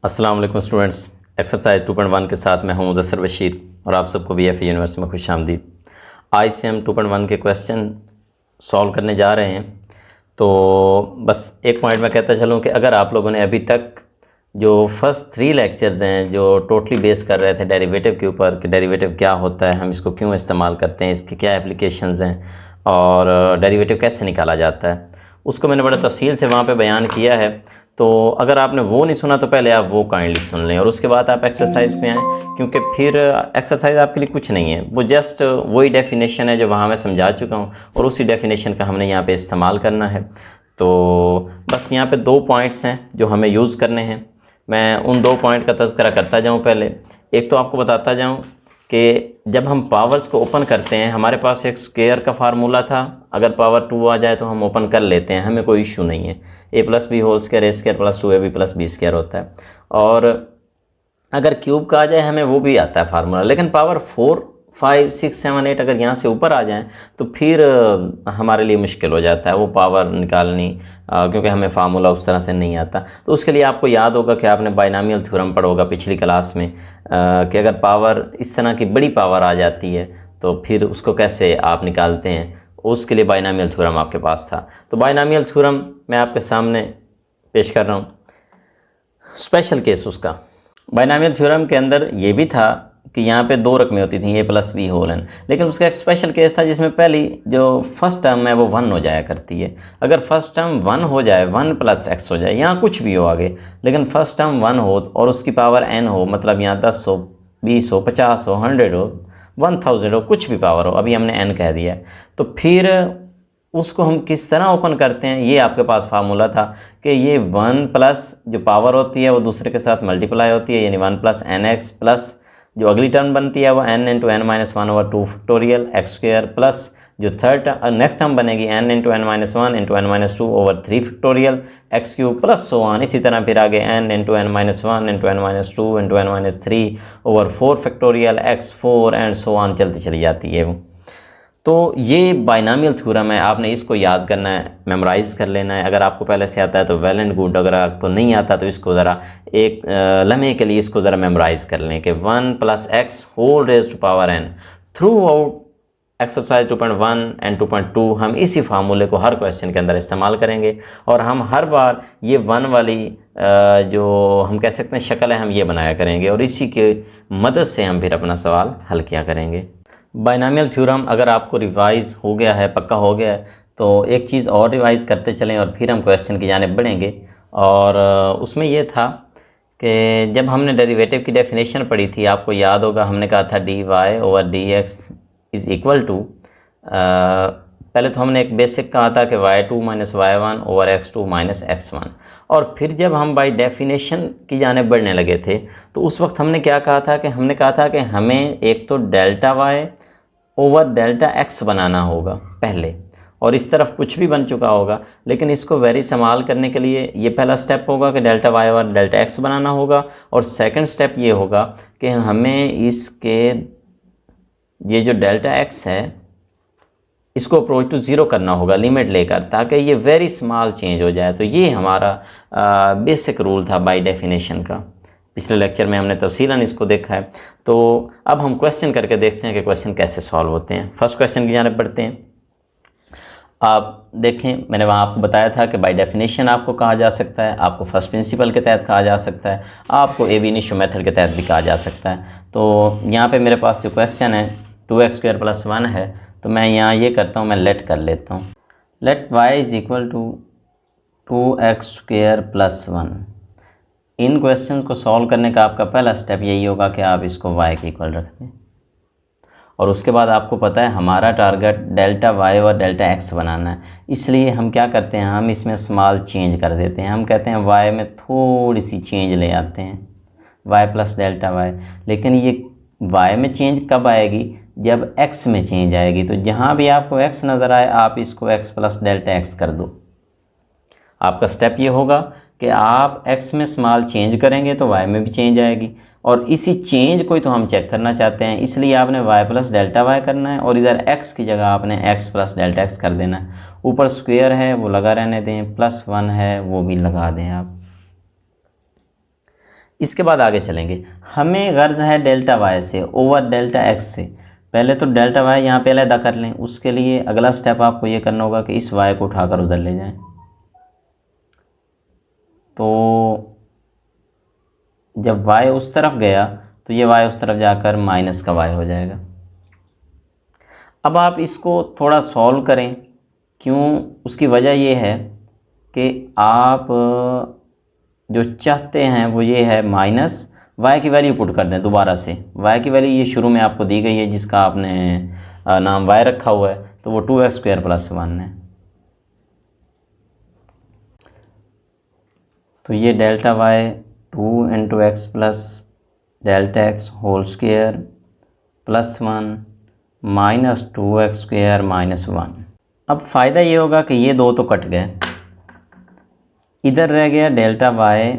अस्सलाम वालेकुम students. Exercise 2.1 के साथ मैं हूं मुदस्सर बशीर और आप सबको BFE यूनिवर्सिटी में खुशामदीद। आज से हम 2.1 के क्वेश्चन सॉल्व करने जा रहे हैं। तो बस एक पॉइंट मैं कहता चलूं कि अगर आप लोगों ने अभी तक जो फर्स्ट 3 लेक्चर्स हैं जो टोटली बेस कर रहे थे डेरिवेटिव के ऊपर कि डेरिवेटिव क्या होता है, हम इसको क्यों इस्तेमाल करते हैं, इसके क्या एप्लीकेशंस हैं और डेरिवेटिव कैसे निकाला जाता है, उसको मैंने बड़ा तफसील से वहाँ पे बयान किया है। तो अगर आपने वो नहीं सुना तो पहले आप वो काइंडली सुन लें और उसके बाद आप एक्सरसाइज पे आएँ, क्योंकि फिर एक्सरसाइज आपके लिए कुछ नहीं है, वो जस्ट वही डेफिनेशन है जो वहाँ मैं समझा चुका हूँ और उसी डेफिनेशन का हमने यहाँ पे इस्तेमाल करना है। तो बस यहाँ पे 2 पॉइंट्स हैं जो हमें यूज़ करने हैं। मैं उन 2 पॉइंट का तज़किरा करता जाऊँ। पहले एक तो आपको बताता जाऊँ कि जब हम पावर्स को ओपन करते हैं, हमारे पास एक स्क्वायर का फार्मूला था, अगर पावर 2 आ जाए तो हम ओपन कर लेते हैं, हमें कोई इशू नहीं है। a+b होल स्क्वायर a²+2ab+b² होता है। और अगर क्यूब का आ जाए हमें वो भी आता है फार्मूला, लेकिन पावर 4, 5, 6, 7, 8 अगर यहाँ से ऊपर आ जाएं तो फिर हमारे लिए मुश्किल हो जाता है वो पावर निकालनी, क्योंकि हमें फार्मूला उस तरह से नहीं आता। तो उसके लिए आपको याद होगा कि आपने बाइनॉमियल थ्योरम पढ़ा होगा पिछली क्लास में, कि अगर पावर इस तरह की बड़ी पावर आ जाती है तो फिर उसको कैसे आप निकालते हैं, उसके लिए बाइनॉमियल थ्योरम आपके पास था। तो बाइनॉमियल थ्योरम मैं आपके सामने पेश कर रहा हूँ। स्पेशल केस उसका बाइनॉमियल थ्योरम के अंदर ये भी था कि यहाँ पे 2 रकमें होती थी a+b होल n, लेकिन उसका एक स्पेशल केस था जिसमें पहली जो फर्स्ट टर्म है वो 1 हो जाया करती है। अगर फर्स्ट टर्म 1 हो जाए, 1 + x हो जाए, यहाँ कुछ भी हो आगे, लेकिन फर्स्ट टर्म 1 हो और उसकी पावर n हो, मतलब यहाँ 10 हो, 20 हो, 50 हो, 100 हो, 1000 हो, कुछ भी पावर हो, अभी हमने n कह दिया है, तो फिर उसको हम किस तरह ओपन करते हैं, ये आपके पास फार्मूला था कि ये 1 प्लस जो पावर होती है वो दूसरे के साथ मल्टीप्लाई होती है, यानी 1 + nx प्लस जो अगली टर्म बनती है वो n × n-1/2 factorial x² plus जो थर्ड नेक्स्ट टर्म बनेगी n × n-1 × n-2/3 factorial x³ plus so on. इसी तरह फिर आगे n × n-1 × n-2 × n-3/4 factorial x4 and so on चलती चली जाती है। तो ये बाइनॉमियल थ्योरम है, आपने इसको याद करना है, मेमोराइज़ कर लेना है। अगर आपको पहले से आता है तो वेल एंड गुड, अगर आपको नहीं आता तो इसको ज़रा एक लम्हे के लिए इसको ज़रा मेमोराइज़ कर लें कि 1 + x whole raise to power n। Throughout exercise 2.1 and 2.2 हम इसी फार्मूले को हर क्वेश्चन के अंदर इस्तेमाल करेंगे और हम हर बार ये 1 वाली जो हम कह सकते हैं शक्ल है, हम ये बनाया करेंगे और इसी के मदद से हम फिर अपना सवाल हल किया करेंगे। बाइनॉमियल थ्योरम अगर आपको रिवाइज़ हो गया है, पक्का हो गया है, तो एक चीज़ और रिवाइज़ करते चलें और फिर हम क्वेश्चन की जानिब बढ़ेंगे। और उसमें यह था कि जब हमने डेरिवेटिव की डेफिनेशन पढ़ी थी, आपको याद होगा हमने कहा था dy/dx इज़ इक्वल टू, पहले तो हमने एक बेसिक कहा था कि y2 - y1 x2 - x1, और फिर जब हम बाय डेफिनेशन की जानिब बढ़ने लगे थे तो उस वक्त हमने क्या कहा था कि हमने कहा था कि हमें एक तो Δy/Δx बनाना होगा पहले, और इस तरफ कुछ भी बन चुका होगा, लेकिन इसको वेरी संभाल करने के लिए ये पहला स्टेप होगा कि Δy/Δx बनाना होगा, और सेकंड स्टेप ये होगा कि हमें इसके ये जो Δx है इसको अप्रोच टू 0 करना होगा लिमिट लेकर, ताकि ये वेरी स्मॉल चेंज हो जाए। तो ये हमारा बेसिक रूल था बाय डेफिनेशन का। पिछले लेक्चर में हमने तफसीलन इसको देखा है। तो अब हम क्वेश्चन करके देखते हैं कि क्वेश्चन कैसे सॉल्व होते हैं। फर्स्ट क्वेश्चन की जानिब बढ़ते हैं। आप देखें, मैंने वहाँ आपको बताया था कि बाय डेफिनेशन आपको कहा जा सकता है, आपको फर्स्ट प्रिंसिपल के तहत कहा जा सकता है, आपको ab initio मेथड के तहत भी कहा जा सकता है। तो यहाँ पे मेरे पास जो क्वेश्चन है 2x² + 1 है, तो मैं यहाँ ये करता हूँ, मैं लेट कर लेता हूँ, लेट y = 2x² + 1। इन क्वेश्चंस को सॉल्व करने का आपका पहला स्टेप यही होगा कि आप इसको y के इक्वल रख दें, और उसके बाद आपको पता है हमारा टारगेट Δy और Δx बनाना है, इसलिए हम क्या करते हैं, हम इसमें स्मॉल चेंज कर देते हैं। हम कहते हैं y में थोड़ी सी चेंज ले आते हैं, y + Δy, लेकिन ये y में चेंज कब आएगी, जब x में चेंज आएगी। तो जहाँ भी आपको x नज़र आए आप इसको x + Δx कर दो। आपका स्टेप ये होगा कि आप x में स्मॉल चेंज करेंगे तो y में भी चेंज आएगी, और इसी चेंज को ही तो हम चेक करना चाहते हैं, इसलिए आपने y + Δy करना है और इधर x की जगह आपने x + Δx कर देना है। ऊपर स्क्वायर है वो लगा रहने दें, +1 है वो भी लगा दें आप। इसके बाद आगे चलेंगे। हमें गर्ज है डेल्टा वाई से ओवर डेल्टा एक्स से। पहले तो डेल्टा वाई यहाँ पे अलग कर लें। उसके लिए अगला स्टेप आपको ये करना होगा कि इस वाई को उठाकर उधर ले जाएं। तो जब वाई उस तरफ गया तो ये वाई उस तरफ जाकर माइनस का वाई हो जाएगा। अब आप इसको थोड़ा सॉल्व करें। क्यों? उसकी वजह ये है कि आप जो चाहते हैं वो ये है माइनस वाई की वैल्यू पुट कर दें दोबारा से। वाई की वैल्यू ये शुरू में आपको दी गई है जिसका आपने नाम वाई रखा हुआ है, तो वो 2x² + 1 है। तो ये delta y 2 × x plus delta x whole square + 1 minus 2x² - 1। अब फ़ायदा ये होगा कि ये दो तो कट गए, इधर रह गया डेल्टा वाई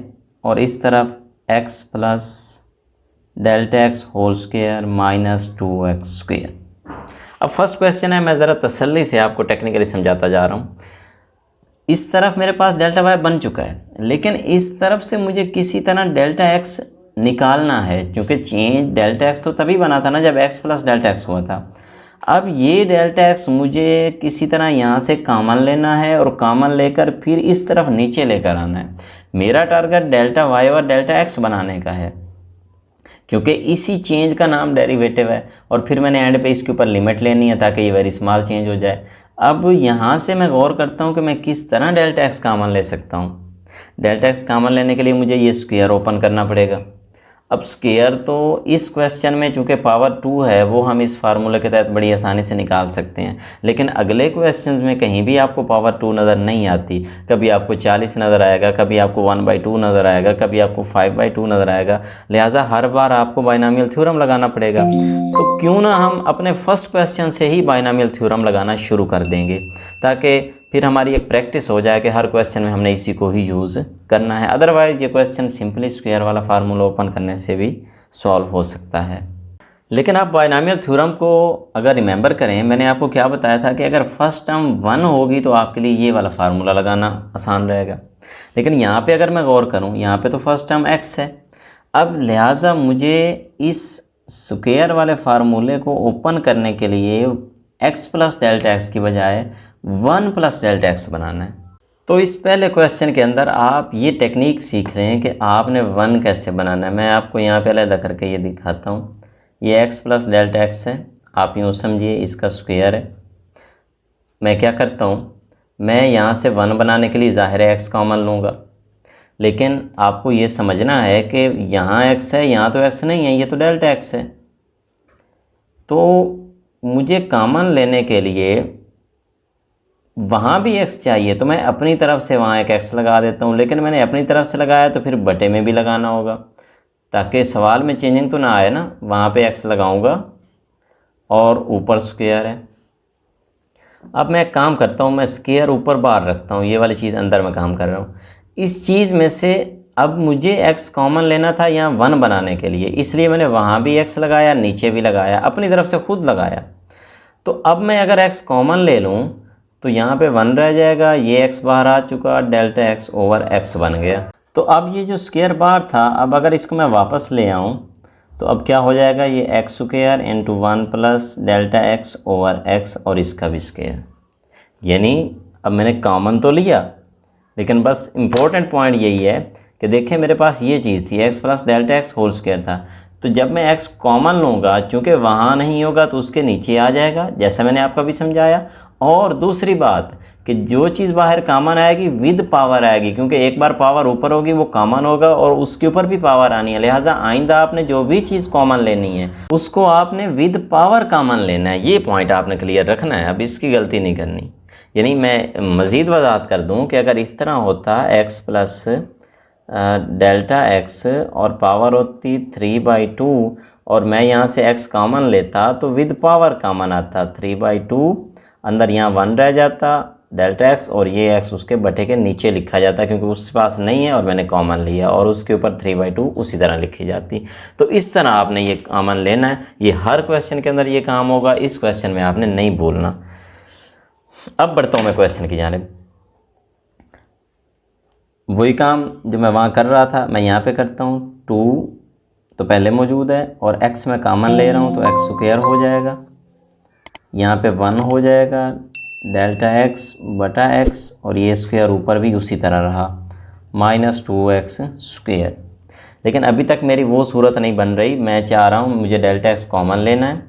और इस तरफ x plus delta x whole square minus 2x²। अब फर्स्ट क्वेश्चन है, मैं ज़रा तसल्ली से आपको टेक्निकली समझाता जा रहा हूँ। इस तरफ मेरे पास डेल्टा वाई बन चुका है, लेकिन इस तरफ से मुझे किसी तरह डेल्टा x निकालना है, क्योंकि चेंज डेल्टा x तो तभी बना था ना जब x प्लस डेल्टा x हुआ था। अब ये डेल्टा x मुझे किसी तरह यहाँ से कॉमन लेना है और कॉमन लेकर फिर इस तरफ नीचे लेकर आना है। मेरा टारगेट डेल्टा y और डेल्टा x बनाने का है, क्योंकि इसी चेंज का नाम डेरिवेटिव है। और फिर मैंने एंड पे इसके ऊपर लिमिट लेनी है ताकि ये वेरी स्मॉल चेंज हो जाए। अब यहाँ से मैं गौर करता हूँ कि मैं किस तरह डेल्टा x कॉमन ले सकता हूँ। डेल्टा x कॉमन लेने के लिए मुझे ये स्क्वायर ओपन करना पड़ेगा। अब स्क्वायर तो इस क्वेश्चन में चूँकि पावर 2 है वो हम इस फार्मूले के तहत बड़ी आसानी से निकाल सकते हैं, लेकिन अगले क्वेश्चंस में कहीं भी आपको पावर 2 नज़र नहीं आती। कभी आपको 40 नज़र आएगा, कभी आपको 1/2 नज़र आएगा, कभी आपको 5/2 नज़र आएगा। लिहाजा हर बार आपको बाइनोमियल थ्योरम लगाना पड़ेगा। तो क्यों ना हम अपने फर्स्ट क्वेश्चन से ही बाइनोमियल थ्योरम लगाना शुरू कर देंगे, ताकि फिर हमारी एक प्रैक्टिस हो जाए कि हर क्वेश्चन में हमने इसी को ही यूज़ करना है। अदरवाइज़ ये क्वेश्चन सिंपली स्क्वायर वाला फार्मूला ओपन करने से भी सॉल्व हो सकता है। लेकिन आप बाइनोमियल थ्योरम को अगर रिमेंबर करें, मैंने आपको क्या बताया था कि अगर फर्स्ट टर्म 1 होगी तो आपके लिए ये वाला फार्मूला लगाना आसान रहेगा। लेकिन यहाँ पे अगर मैं गौर करूँ, यहाँ पे तो फर्स्ट टर्म x है। अब लिहाजा मुझे इस स्क्वायर वाले फार्मूले को ओपन करने के लिए x प्लस डेल्टा x की बजाय 1 प्लस डेल्टा x बनाना है। तो इस पहले क्वेश्चन के अंदर आप ये टेक्निक सीख रहे हैं कि आपने 1 कैसे बनाना है। मैं आपको यहाँ पे अलग करके ये दिखाता हूँ। ये x प्लस डेल्टा x है, आप यूँ समझिए इसका स्क्वायर है। मैं क्या करता हूँ, मैं यहाँ से 1 बनाने के लिए ज़ाहिर है x कॉमन लूँगा, लेकिन आपको ये समझना है कि यहाँ x है, यहाँ तो x नहीं है, ये तो डेल्टा x है। तो मुझे कॉमन लेने के लिए वहाँ भी x चाहिए, तो मैं अपनी तरफ से वहाँ एक x लगा देता हूँ। लेकिन मैंने अपनी तरफ से लगाया तो फिर बटे में भी लगाना होगा, ताकि सवाल में चेंजिंग तो ना आए ना। वहाँ पे x लगाऊंगा और ऊपर स्क्वायर है। अब मैं एक काम करता हूँ, मैं स्क्वायर ऊपर बाहर रखता हूँ, ये वाली चीज़ अंदर में काम कर रहा हूँ। इस चीज़ में से अब मुझे x कॉमन लेना था यहाँ 1 बनाने के लिए, इसलिए मैंने वहाँ भी x लगाया, नीचे भी लगाया, अपनी तरफ से खुद लगाया। तो अब मैं अगर x कॉमन ले लूँ तो यहाँ पे 1 रह जाएगा, ये x बाहर आ चुका, डेल्टा x ओवर x बन गया। तो अब ये जो स्क्वायर बार था, अब अगर इसको मैं वापस ले आऊँ तो अब क्या हो जाएगा, ये x² × 1 plus delta x over x और इसका भी स्क्वायर। यानी अब मैंने कॉमन तो लिया, लेकिन बस इम्पोर्टेंट पॉइंट यही है कि देखें मेरे पास ये चीज़ थी x plus delta x whole square था। तो जब मैं x कॉमन लूँगा, चूँकि वहाँ नहीं होगा तो उसके नीचे आ जाएगा, जैसा मैंने आपको भी समझाया। और दूसरी बात कि जो चीज़ बाहर कॉमन आएगी विद पावर आएगी, क्योंकि एक बार पावर ऊपर होगी वो कॉमन होगा और उसके ऊपर भी पावर आनी है। लिहाजा आइंदा आपने जो भी चीज़ कॉमन लेनी है उसको आपने विद पावर कॉमन लेना है। ये पॉइंट आपने क्लियर रखना है, अब इसकी गलती नहीं करनी। यानी मैं मज़ीद वजाहत कर दूँ कि अगर इस तरह होता x प्लस डेल्टा x और पावर होती 3/2 और मैं यहाँ से x कॉमन लेता तो विद पावर कॉमन आता 3/2, अंदर यहाँ 1 रह जाता डेल्टा x और ये x उसके बटे के नीचे लिखा जाता, क्योंकि उसके पास नहीं है और मैंने कॉमन लिया, और उसके ऊपर 3/2 उसी तरह लिखी जाती। तो इस तरह आपने ये कॉमन लेना है। ये हर क्वेश्चन के अंदर ये काम होगा, इस क्वेश्चन में आपने नहीं भूलना। अब बढ़ता हूँ मैं क्वेश्चन की जानिब। वही काम जो मैं वहाँ कर रहा था मैं यहाँ पे करता हूँ। 2 तो पहले मौजूद है और x मैं कामन ले रहा हूँ तो x स्क्वायर हो जाएगा, यहाँ पे 1 हो जाएगा डेल्टा x बटा x, और ये स्क्वायर ऊपर भी उसी तरह रहा -2x स्क्वायर। लेकिन अभी तक मेरी वो सूरत नहीं बन रही, मैं चाह रहा हूँ मुझे डेल्टा x कॉमन लेना है,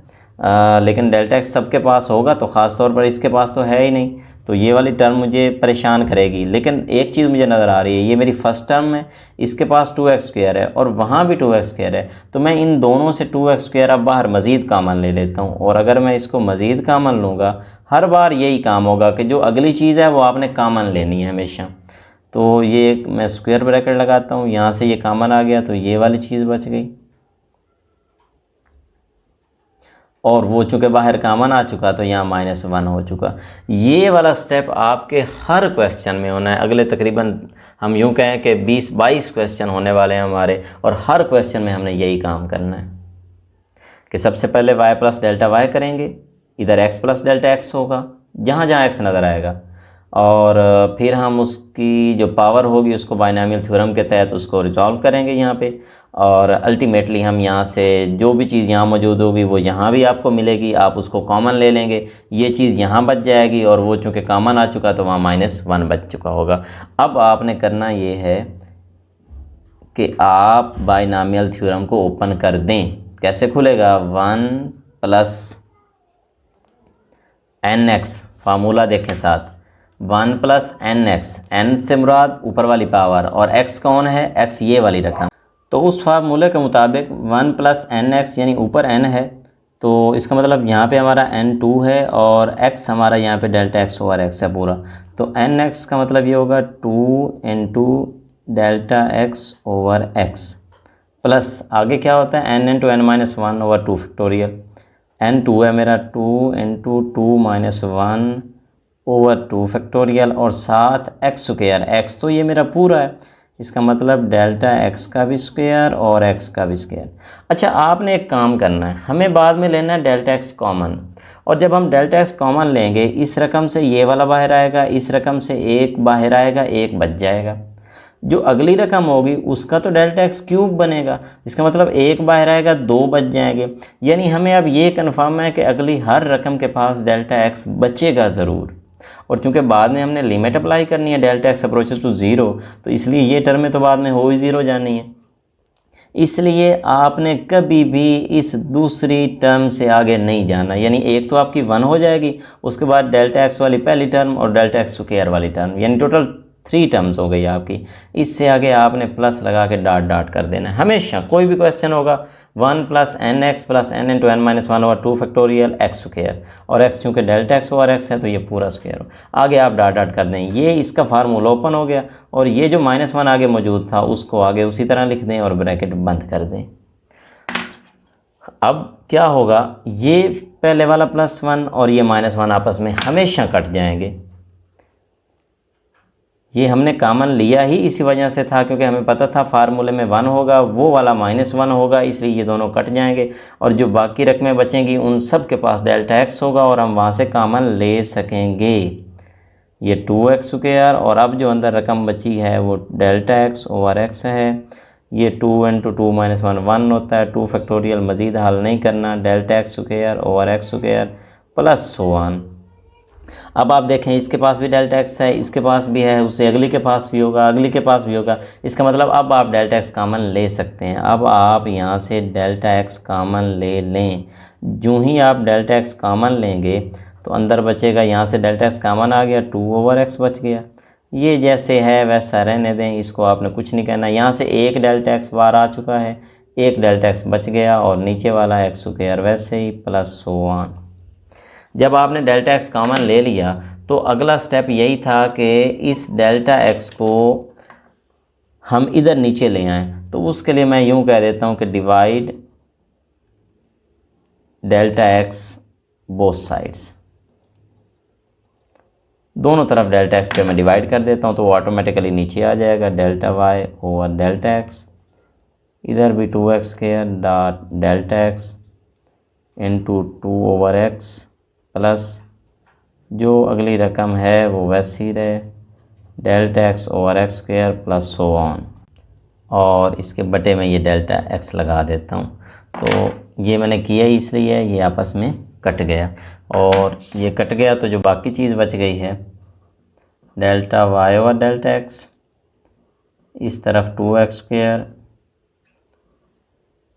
लेकिन डेल्टा x सबके पास होगा तो ख़ास तौर पर इसके पास तो है ही नहीं, तो ये वाली टर्म मुझे परेशान करेगी। लेकिन एक चीज़ मुझे नज़र आ रही है, ये मेरी फर्स्ट टर्म है, इसके पास 2x स्क्वायर है और वहाँ भी 2x स्क्वायर है, तो मैं इन दोनों से 2x स्क्वायर अब बाहर मज़ीद कामन ले लेता हूँ। और अगर मैं इसको मज़ीद कामन लूँगा, हर बार यही काम होगा कि जो अगली चीज़ है वो आपने कामन लेनी है हमेशा। तो ये मैं स्क्वायर ब्रैकेट लगाता हूँ, यहाँ से ये कामन आ गया तो ये वाली चीज़ बच गई, और वो चूँकि बाहर कामन आ चुका तो यहाँ -1 हो चुका। ये वाला स्टेप आपके हर क्वेश्चन में होना है। अगले तकरीबन हम यूँ कहें कि 20-22 क्वेश्चन होने वाले हैं हमारे, और हर क्वेश्चन में हमने यही काम करना है कि सबसे पहले y प्लस डेल्टा y करेंगे, इधर x प्लस डेल्टा x होगा जहाँ जहाँ x नज़र आएगा, और फिर हम उसकी जो पावर होगी उसको बाइनोमियल थ्योरम के तहत उसको रिजॉल्व करेंगे यहाँ पे, और अल्टीमेटली हम यहाँ से जो भी चीज़ यहाँ मौजूद होगी वो यहाँ भी आपको मिलेगी, आप उसको कॉमन ले लेंगे, ये चीज़ यहाँ बच जाएगी, और वो चूँकि कॉमन आ चुका तो वहाँ -1 बच चुका होगा। अब आपने करना ये है कि आप बाइनोमियल थ्योरम को ओपन कर दें। कैसे खुलेगा? 1 प्लस nx, फार्मूला देखें साथ, 1 प्लस nx, n से मुराद ऊपर वाली पावर, और x कौन है? x ये वाली रकम। तो उस फार्मूले के मुताबिक 1 प्लस nx यानी ऊपर n है, तो इसका मतलब यहाँ पे हमारा n2 है और x हमारा यहाँ पे डेल्टा x ओवर x है पूरा, तो nx का मतलब ये होगा 2 into delta x over x, plus आगे क्या होता है n into n-1 over 2 factorial, n2 है मेरा 2 इंटू 2-1 ओवर 2 फैक्टोरियल, और साथ x स्क्वायर, x तो ये मेरा पूरा है, इसका मतलब डेल्टा x का भी स्क्वायर और x का भी स्क्वायर। अच्छा, आपने एक काम करना है, हमें बाद में लेना है डेल्टा x कॉमन, और जब हम डेल्टा x कॉमन लेंगे इस रकम से ये वाला बाहर आएगा, इस रकम से एक बाहर आएगा, एक बच जाएगा, जो अगली रकम होगी उसका तो डेल्टा x क्यूब बनेगा, इसका मतलब एक बाहर आएगा, दो बच जाएंगे। यानी हमें अब ये कन्फर्म है कि अगली हर रकम के पास डेल्टा x बचेगा ज़रूर, और चूंकि बाद में हमने लिमिट अप्लाई करनी है डेल्टा x अप्रोचेस टू 0, तो इसलिए ये टर्में तो बाद में हो ही 0 जानी है। इसलिए आपने कभी भी इस दूसरी टर्म से आगे नहीं जाना, यानी एक तो आपकी 1 हो जाएगी, उसके बाद डेल्टा x वाली पहली टर्म और डेल्टा x स्क्वायर वाली टर्म, यानी टोटल 3 टर्म्स हो गई आपकी। इससे आगे आपने प्लस लगा के डॉट डॉट कर देना है हमेशा। कोई भी क्वेश्चन होगा 1 plus nx plus n into n-1 over 2 factorial x square, और x चूँकि डेल्टा x ओवर x है तो ये पूरा स्क्वायर हो, आगे आप डॉट डॉट कर दें। ये इसका फार्मूला ओपन हो गया, और ये जो -1 आगे मौजूद था उसको आगे उसी तरह लिख दें और ब्रैकेट बंद कर दें। अब क्या होगा, ये पहले वाला +1 और ये -1 आपस में हमेशा कट जाएंगे। ये हमने कॉमन लिया ही इसी वजह से था, क्योंकि हमें पता था फार्मूले में 1 होगा, वो वाला -1 होगा, इसलिए ये दोनों कट जाएंगे, और जो बाकी रकमें बचेंगी उन सब के पास डेल्टा x होगा और हम वहाँ से कॉमन ले सकेंगे। ये 2x स्क्वायर, और अब जो अंदर रकम बची है वो डेल्टा x ओवर x है। ये 2 इंटू 2-1 1 होता है, 2 फैक्टोरियल मज़ीद हल नहीं करना, delta x square over x square plus 1। अब आप देखें इसके पास भी डेल्टा x है, इसके पास भी है, उससे अगली के पास भी होगा, अगली के पास भी होगा, इसका मतलब अब आप डेल्टा x कॉमन ले सकते हैं। अब आप यहाँ से डेल्टा x कॉमन ले लें, यूँ ही आप डेल्टा x कॉमन लेंगे तो अंदर बचेगा, यहाँ से डेल्टा x कॉमन आ गया, 2 ओवर x बच गया। ये जैसे है वैसा रहने दें, इसको आपने कुछ नहीं कहना। यहाँ से एक डेल्टा x बाहर आ चुका है, एक डेल्टा x बच गया, और नीचे वाला x स्क्वायर वैसे ही प्लस 1। जब आपने डेल्टा x कॉमन ले लिया तो अगला स्टेप यही था कि इस डेल्टा x को हम इधर नीचे ले आएँ, तो उसके लिए मैं यूँ कह देता हूँ कि divide delta x both sides, दोनों तरफ डेल्टा x पे मैं डिवाइड कर देता हूँ तो वो ऑटोमेटिकली नीचे आ जाएगा, delta y over delta x, इधर भी 2x square dot delta x into 2 over x plus जो अगली रकम है वो वैसी रहे, delta x over x square plus so on, और इसके बटे में ये डेल्टा एक्स लगा देता हूँ। तो ये मैंने किया इसलिए ये आपस में कट गया, और ये कट गया तो जो बाकी चीज़ बच गई है delta y over delta x, इस तरफ 2x स्क्वायर,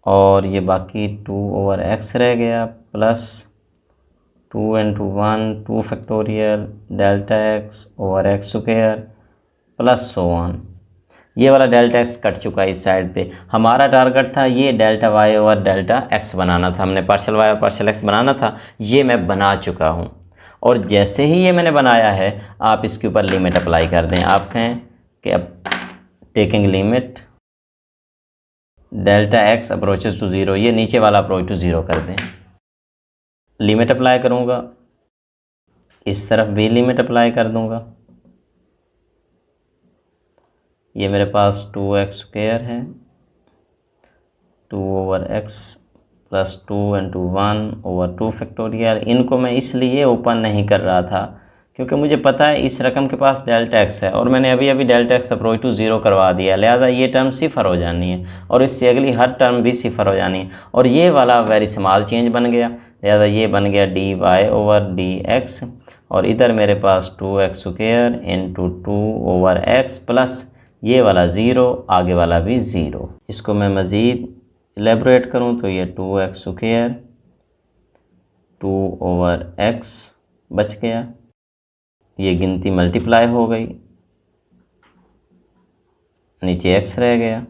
और ये बाकी 2 ओवर एक्स रह गया, plus 2 into 1 2 factorial delta x over x square plus so on. ये वाला डेल्टा एक्स कट चुका है इस साइड पे। हमारा टारगेट था ये delta y over delta x बनाना था, हमने पार्शियल वाई और पार्शियल एक्स बनाना था, ये मैं बना चुका हूँ। और जैसे ही ये मैंने बनाया है आप इसके ऊपर लिमिट अप्लाई कर दें। आप कहें कि अब taking limit delta x approaches to zero, ये नीचे वाला अप्रोच टू ज़ीरो कर दें। लिमिट अप्लाई करूँगा, इस तरफ भी लिमिट अप्लाई कर दूँगा। ये मेरे पास 2x स्क्वायर है, 2 over x plus 2 into 1 over 2 factorial. इनको मैं इसलिए ओपन नहीं कर रहा था क्योंकि मुझे पता है इस रकम के पास डेल्टा एक्स है, और मैंने अभी अभी delta x approach to zero करवा दिया, लिहाजा ये टर्म सिफर हो जानी है और इससे अगली हर टर्म भी सिफर हो जानी है। और ये वाला वेरी स्मॉल चेंज बन गया, लिहाजा ये बन गया d y over d x, और इधर मेरे पास 2x square into 2 over x plus ये वाला ज़ीरो, आगे वाला भी ज़ीरो। इसको मैं मज़ीद एलेबोरेट करूँ तो ये 2x स्क्वायर 2 ओवर x बच गया, ये गिनती मल्टीप्लाई हो गई, नीचे x रह गया,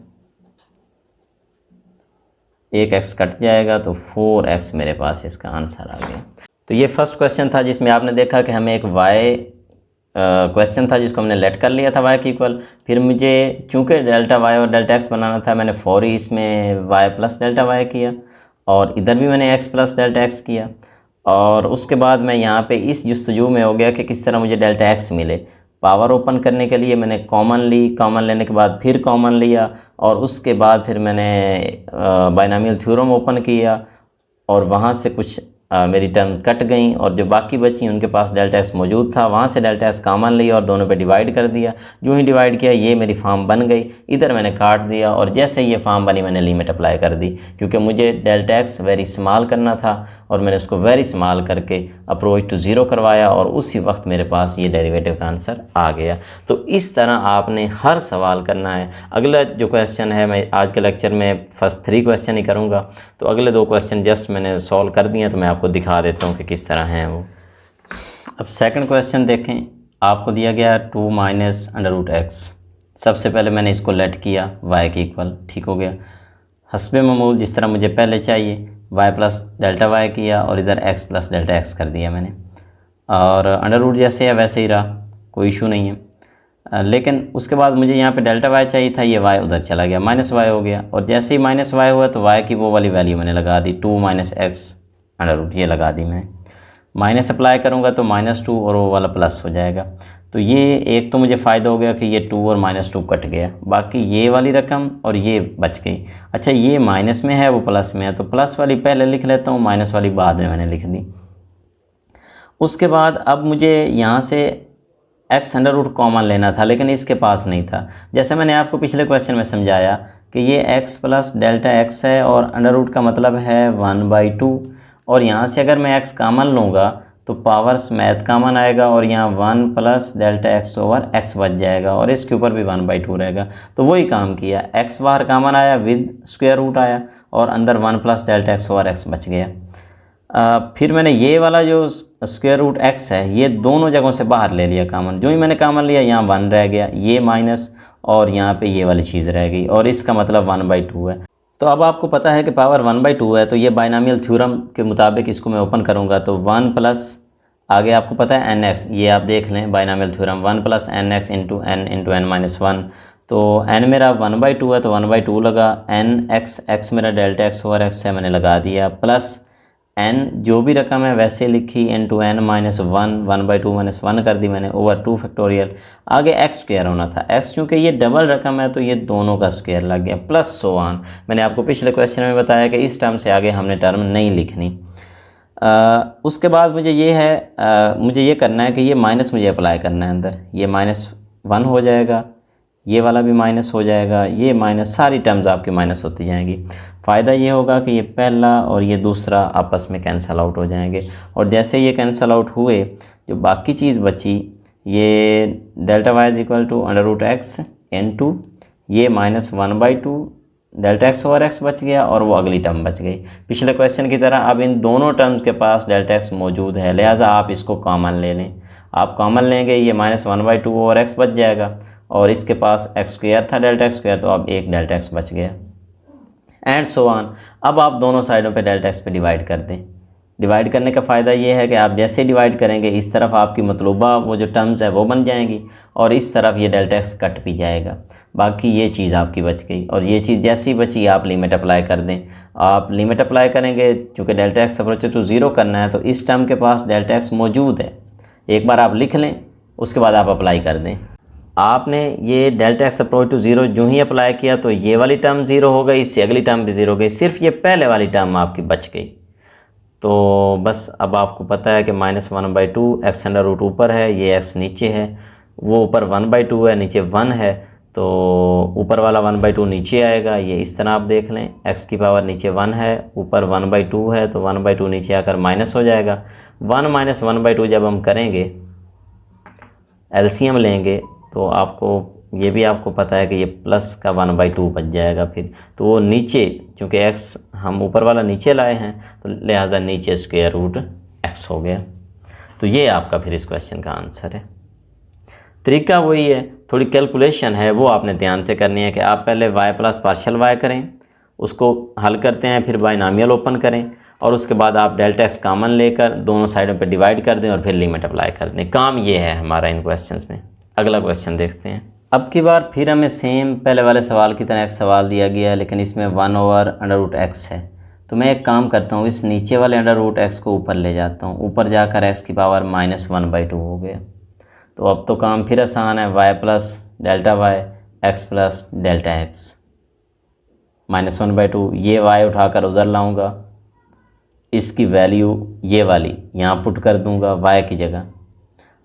एक x कट जाएगा तो 4x मेरे पास इसका आंसर आ गया। तो ये फर्स्ट क्वेश्चन था जिसमें आपने देखा कि हमें एक y क्वेश्चन था जिसको हमने लेट कर लिया था y के इक्वल। फिर मुझे चूंकि डेल्टा y और डेल्टा x बनाना था, मैंने फौरी इसमें y प्लस डेल्टा y किया, और इधर भी मैंने x प्लस डेल्टा x किया, और उसके बाद मैं यहाँ पे इस जस्तजू में हो गया कि किस तरह मुझे डेल्टा x मिले। पावर ओपन करने के लिए मैंने कॉमन ली, कॉमन लेने के बाद फिर कॉमन लिया, और उसके बाद फिर मैंने बाइनोमियल थ्योरम ओपन किया, और वहाँ से कुछ मेरी टर्म कट गई, और जो बाकी बची उनके पास डेल्टा एक्स मौजूद था, वहाँ से डेल्टा एक्स कॉमन लिया और दोनों पे डिवाइड कर दिया। यूँ ही डिवाइड किया ये मेरी फॉर्म बन गई, इधर मैंने काट दिया, और जैसे ही ये फॉर्म बनी मैंने लिमिट अप्लाई कर दी, क्योंकि मुझे डेल्टा एक्स वेरी स्मॉल करना था, और मैंने उसको वेरी स्मॉल करके अप्रोच टू ज़ीरो करवाया, और उसी वक्त मेरे पास ये डेरिवेटिव का आंसर आ गया। तो इस तरह आपने हर सवाल करना है। अगला जो क्वेश्चन है, मैं आज के लेक्चर में फर्स्ट 3 क्वेश्चन ही करूँगा, तो अगले 2 क्वेश्चन जस्ट मैंने सॉल्व कर दिए, तो मैं आपको दिखा देता हूँ कि किस तरह हैं वो। अब सेकंड क्वेश्चन देखें, आपको दिया गया 2 माइनस अंडर रूट एक्स। सबसे पहले मैंने इसको लेट किया y के इक्वल, ठीक हो गया। हस्बे मामूल जिस तरह मुझे पहले चाहिए y प्लस डेल्टा y किया, और इधर x प्लस डेल्टा x कर दिया मैंने, और अंडर रूट जैसे है वैसे ही रहा, कोई इशू नहीं है। लेकिन उसके बाद मुझे यहाँ पे डेल्टा y चाहिए था, ये y उधर चला गया, माइनस y हो गया, और जैसे ही माइनस y हुआ तो y की वो वाली वैल्यू मैंने लगा दी, 2 माइनस एक्स अंडर रूट, ये लगा दी मैं। माइनस अप्लाई करूँगा तो -2 और वो वाला प्लस हो जाएगा। तो ये एक तो मुझे फ़ायदा हो गया कि ये 2 और -2 कट गया, बाकी ये वाली रकम और ये बच गई। अच्छा, ये माइनस में है वो प्लस में है, तो प्लस वाली पहले लिख लेता हूँ, माइनस वाली बाद में मैंने लिख दी। उसके बाद अब मुझे यहाँ से एक्स अंडर रूट कॉमन लेना था, लेकिन इसके पास नहीं था। जैसे मैंने आपको पिछले क्वेश्चन में समझाया कि ये x प्लस डेल्टा एक्स है, और अंडर रूट का मतलब है 1/2, और यहाँ से अगर मैं x कॉमन लूँगा तो पावर्स मैथ कॉमन आएगा, और यहाँ 1 plus delta x over x बच जाएगा, और इसके ऊपर भी 1/2 रहेगा। तो वही काम किया, x बाहर कॉमन आया, विद स्क्वायर रूट आया, और अंदर 1 plus delta x over x बच गया। फिर मैंने ये वाला जो स्क्वायर रूट x है, ये दोनों जगहों से बाहर ले लिया कॉमन। जो ही मैंने कॉमन लिया यहाँ 1 रह गया, ये माइनस, और यहाँ पे ये वाली चीज़ रह गई, और इसका मतलब 1/2 है। तो अब आपको पता है कि पावर 1/2 है, तो ये बाइनोमियल थ्योरम के मुताबिक इसको मैं ओपन करूँगा तो 1 प्लस, आगे आपको पता है nx, ये आप देख लें binomial theorem, 1 plus nx into n minus 1। तो n मेरा 1/2 है तो 1/2 लगा, x मेरा डेल्टा एक्स ओवर एक्स है, मैंने लगा दिया, प्लस n जो भी रकम है वैसे लिखी, इंटू n माइनस 1/2 माइनस 1 कर दी मैंने, ओवर 2 फैक्टोरियल। आगे x स्क्वायर होना था, x चूँकि ये डबल रकम है तो ये दोनों का स्क्वायर लग गया, प्लस सो ऑन। मैंने आपको पिछले क्वेश्चन में बताया कि इस टर्म से आगे हमने टर्म नहीं लिखनी। उसके बाद मुझे ये है, मुझे ये करना है कि ये माइनस मुझे अप्लाई करना है अंदर, ये माइनस 1 हो जाएगा, ये वाला भी माइनस हो जाएगा, ये माइनस, सारी टर्म्स आपकी माइनस होती जाएंगी। फ़ायदा ये होगा कि ये पहला और ये दूसरा आपस में कैंसिल आउट हो जाएंगे, और जैसे ये कैंसिल आउट हुए जो बाकी चीज़ बची, ये delta y is equal to under root x into ये -1/2 डेल्टा एक्स ओवर एक्स बच गया, और वो अगली टर्म बच गई। पिछले क्वेश्चन की तरह अब इन दोनों टर्म्स के पास डेल्टा एक्स मौजूद है, लिहाजा आप इसको कॉमन ले लें। आप कॉमन लेंगे, ये -1/2 ओवर एक्स बच जाएगा, और इसके पास एक्स स्क्वायर था डेल्टा एक्स स्क्वायर, तो अब एक डेल्टा एक्स बच गया, एंड सो ऑन। अब आप दोनों साइडों पे डेल्टा एक्स पे डिवाइड कर दें। डिवाइड करने का फ़ायदा ये है कि आप जैसे डिवाइड करेंगे इस तरफ आपकी मतलूबा वो जो टर्म्स है वो बन जाएंगी, और इस तरफ ये डेल्टा एक्स कट भी जाएगा। बाकी ये चीज़ आपकी बच गई, और ये चीज़ जैसे ही बची आप लिमिट अप्लाई कर दें। आप लिमिट अप्लाई करेंगे, चूँकि डेल्टा एक्स अप्रोच टू 0 करना है, तो इस टर्म के पास डेल्टा एक्स मौजूद है। एक बार आप लिख लें, उसके बाद आप अप्लाई कर दें। आपने ये डेल्टा एक्स अप्रोच टू 0 जो ही अप्लाई किया तो ये वाली टर्म 0 हो गई, इससे अगली टर्म भी 0 हो गई, सिर्फ ये पहले वाली टर्म आपकी बच गई। तो बस अब आपको पता है कि -1/2 एक्स अंडर रूट ऊपर है, ये एक्स नीचे है, वो ऊपर 1/2 है, नीचे 1 है, तो ऊपर वाला 1/2 नीचे आएगा। ये इस तरह आप देख लें, एक्स की पावर नीचे 1 है, ऊपर 1/2 है, तो 1/2 नीचे आकर माइनस हो जाएगा। 1 - 1/2 जब हम करेंगे, एलसीएम लेंगे, तो आपको ये भी आपको पता है कि ये प्लस का 1/2 बच जाएगा फिर, तो वो नीचे, चूँकि एक्स हम ऊपर वाला नीचे लाए हैं, तो लिहाजा नीचे स्क्वायर रूट एक्स हो गया। तो ये आपका फिर इस क्वेश्चन का आंसर है। तरीका वही है, थोड़ी कैलकुलेशन है, वो आपने ध्यान से करनी है कि आप पहले y प्लस पार्शियल y करें, उसको हल करते हैं, फिर बाइनॉमियल ओपन करें, और उसके बाद आप डेल्टा एक्स कॉमन लेकर दोनों साइडों पे डिवाइड कर दें, और फिर लिमिट अप्लाई कर दें। काम ये है हमारा इन क्वेश्चंस में। अगला क्वेश्चन देखते हैं। अब की बार फिर हमें सेम पहले वाले सवाल की तरह एक सवाल दिया गया है, लेकिन इसमें 1/√x है। तो मैं एक काम करता हूँ, इस नीचे वाले √x को ऊपर ले जाता हूँ, ऊपर जाकर x की पावर -1/2 हो गया। तो अब तो काम फिर आसान है, y plus delta y x plus delta x, -1/2, ये y उठाकर उधर लाऊंगा, इसकी वैल्यू ये वाली यहाँ पुट कर दूंगा y की जगह।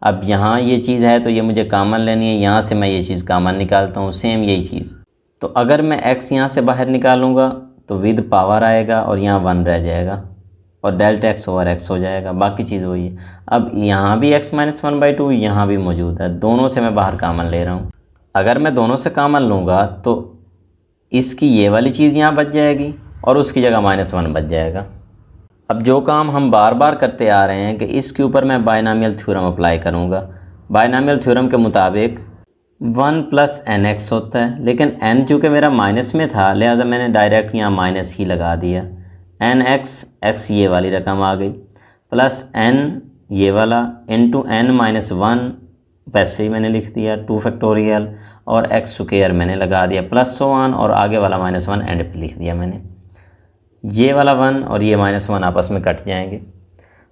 अब यहाँ ये चीज़ है तो ये मुझे कॉमन लेनी है, यहाँ से मैं ये चीज़ कॉमन निकालता हूँ, सेम यही चीज़। तो अगर मैं x यहाँ से बाहर निकालूँगा तो विद पावर आएगा, और यहाँ 1 रह जाएगा, और डेल्टा एक्स ओवर एक्स हो जाएगा, बाकी चीज़ वही है। अब यहाँ भी x - 1/2 यहाँ भी मौजूद है, दोनों से मैं बाहर कॉमन ले रहा हूँ। अगर मैं दोनों से कॉमन लूँगा तो इसकी ये वाली चीज़ यहाँ बच जाएगी, और उसकी जगह -1 बच जाएगा। अब जो काम हम बार बार करते आ रहे हैं कि इसके ऊपर मैं बाइनॉमियल थ्योरम अप्लाई करूँगा। बाइनॉमियल थ्योरम के मुताबिक 1 + nx होता है, लेकिन n चूँकि मेरा माइनस में था, लिहाजा मैंने डायरेक्ट यहाँ माइनस ही लगा दिया। nx, x ये वाली रकम आ गई, प्लस n ये वाला इंटू n - 1 वैसे ही मैंने लिख दिया 2 फैक्टोरियल, और x स्क्वायर मैंने लगा दिया, प्लस सो ऑन, और आगे वाला -1 एंड पे लिख दिया मैंने। ये वाला 1 और ये -1 आपस में कट जाएंगे,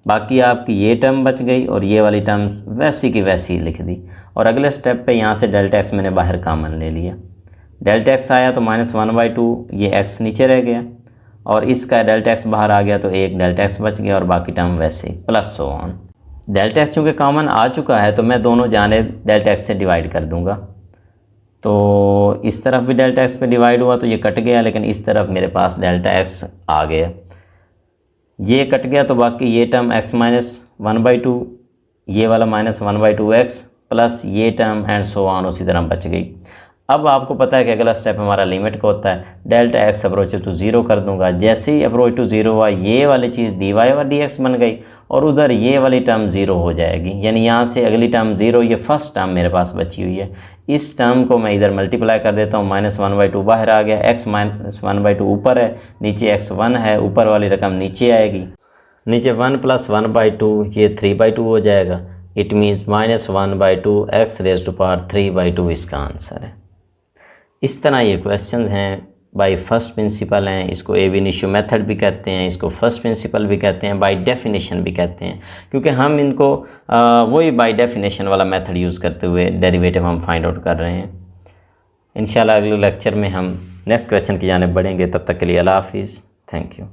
बाकी आपकी ये टर्म बच गई, और ये वाली टर्म वैसी की वैसी लिख दी। और अगले स्टेप पे यहाँ से डेल्टा एक्स मैंने बाहर कॉमन ले लिया। डेल्टा एक्स आया तो -1/2, ये एक्स नीचे रह गया, और इसका डेल्टा एक्स बाहर आ गया तो एक डेल्टा एक्स बच गया, और बाकी टर्म वैसे ही, plus so on. Delta x चूँकि कॉमन आ चुका है तो मैं दोनों जानिब डेल्टा एक्स से डिवाइड कर दूँगा। तो इस तरफ भी डेल्टा एक्स पे डिवाइड हुआ तो ये कट गया, लेकिन इस तरफ मेरे पास डेल्टा एक्स आ गया, ये कट गया, तो बाकी ये टर्म x - 1/2, ये वाला -1/2x, प्लस ये टर्म एंड सो ऑन उसी तरह बच गई। अब आपको पता है कि अगला स्टेप हमारा लिमिट का होता है, डेल्टा एक्स अप्रोच टू 0 कर दूंगा। जैसे ही अप्रोच टू 0 हुआ, ये वाली चीज़ dy और dx बन गई, और उधर ये वाली टर्म 0 हो जाएगी, यानी यहाँ से अगली टर्म 0, ये फर्स्ट टर्म मेरे पास बची हुई है। इस टर्म को मैं इधर मल्टीप्लाई कर देता हूँ, -1/2 बाहर आ गया, x - 1/2 ऊपर है, नीचे x 1 है, ऊपर वाली रकम नीचे आएगी, नीचे 1 + 1/2, ये 3/2 हो जाएगा। इट मीन्स -1/2 x⁻³ इसका आंसर है। इस तरह ये क्वेश्चंस हैं, बाय फर्स्ट प्रिंसिपल हैं, इसको एब इनिशियो मेथड भी कहते हैं, इसको फर्स्ट प्रिंसिपल भी कहते हैं, बाय डेफिनेशन भी कहते हैं, क्योंकि हम इनको वही बाय डेफिनेशन वाला मेथड यूज़ करते हुए डेरिवेटिव हम फाइंड आउट कर रहे हैं। इंशाल्लाह अगले लेक्चर में हम नेक्स्ट क्वेश्चन की जानिब बढ़ेंगे। तब तक के लिए अल्लाह हाफिज़, थैंक यू।